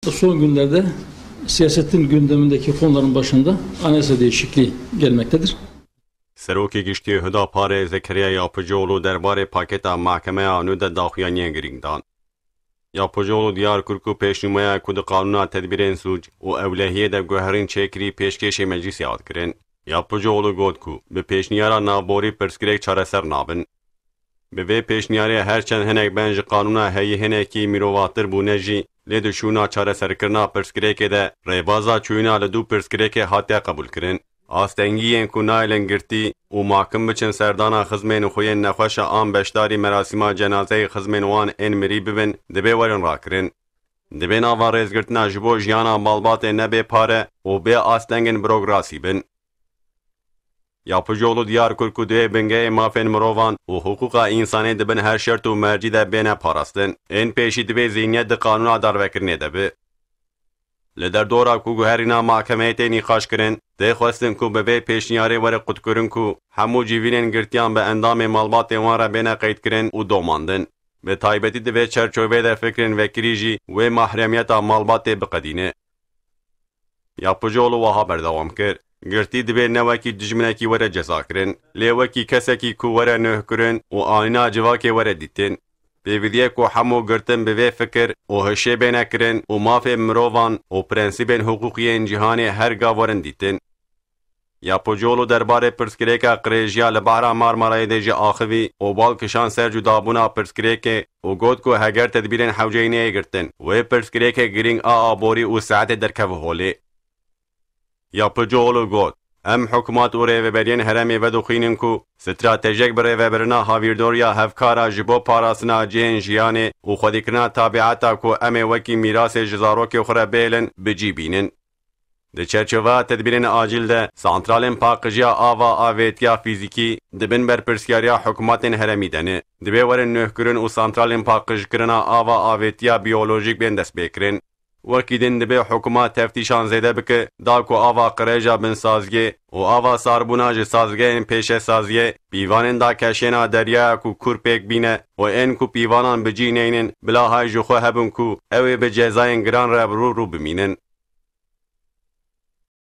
Son günlerde siyasetin gündemindeki konuların başında anayasa değişikliği gelmektedir. Serokê Giştî Hüdaparê Zekeriya Yapıcıoğlu derbarê paketa mahkemeya nû de daxuyaniyên girîng dan. Yapıcıoğlu diyar kir ku pêşnîmeya ku di qanûna tedbîrên sûc û ewlehiyê de guherîn çêkirî pêşkêşê meclîsê hat kirin. Yapıcıoğlu got ku bi pêşniyara navborî pirsgirêk çareser nabin. Bi vê pêşniyarê herçend hinek ben ji qanûna heyî hinekî mirovatir bûne jî lê di şûna çareserkirina pirsgirêkê de rêbaza çûyîna li dû pirsgirêkê hatiye qebûl kirin. Astengiyên ku nailin girtî û mahkum biçin serdana xizmên xwe nexweşa an beşdarî merasîma cenazeyê xizmên wan ên mirî bibin dibe werin rakirin. Dibe nava rêzgirtina ji bo jiyana malbatê nebe pare û bê astengên bürokrasî bin. Yapıcıoğlu diyar kir ku divê bingehê mafên mirovan û hukûqa însanî dibin her şert û mercî de bêne parastin. Ên pêşî divê zîniyet di qanûna darvekirinê de bi. Li derdora ku guherîna mahkemeyê tê nîqaş kirin, tê xwestin ku bi vê pêşniyarê were qutkirin ku hemû civînên girtiyan bi endamê malbatê wan re bêne qeydkirin û domandin. Bi taybetî di vê çerçoveyê de fikrên vekirî jî wê mahremiyeta malbatê biqedîne. Yapıcıoğlu wiha berdewam kir. Girtî divê ne wekî dijminekî were ceza kirin, lê wekî kesekî ku were nûhkirin û anîna civakê were dîtin. Pêvidiye ku hemû girtin bi vê fikir û hişê bêne kirin û mafê mirovan û prensîbên hukûkiyên cîhanê her gav werin dîtin. Yapıcıoğlu derbarê pirsgirêka qirêjiya li Behra Marmarayê de jî axivî û balkişan ser cudabûna pirsgirêkê û got ku heger tedbîrên hewceyî neyê girtin, wê pirsgirêkê girîng a aborî û saetê derkeve holê. Yapıcıoğlu got, em hikûmat û rêveberiyên herêmê vedixwînin ku stratejik bi rêvebirina havîrdoriya hevkara ji bo parastina cihên jiyanê û xwedîkirina tabiata ku em ê wekî mîrasê ji zarokê xwe re bêlin bicî bînin. Di çerçeveya tedbîrên acîl de santralên paqîjiya ava avêtiya fîzîkî dibin ber pirsyariya hikûmatên herêmî denê. Divê werin nûhkirin û santralên paqîjkirina ava avêtiya biyolojîk bên destpêkirin. Wekî din dibe hikûma teftîşan zêde bike da ku ava qirêja bin saziyê û ava sarbûna ji sazgehên pêşesaziyê pîvanên da keşêna deryaya ku kur pêk bîne û ên ku pîvanan bicî neynin bila hay ji xwe hebin ku ew ê bi cezayên giran re rû bimînin.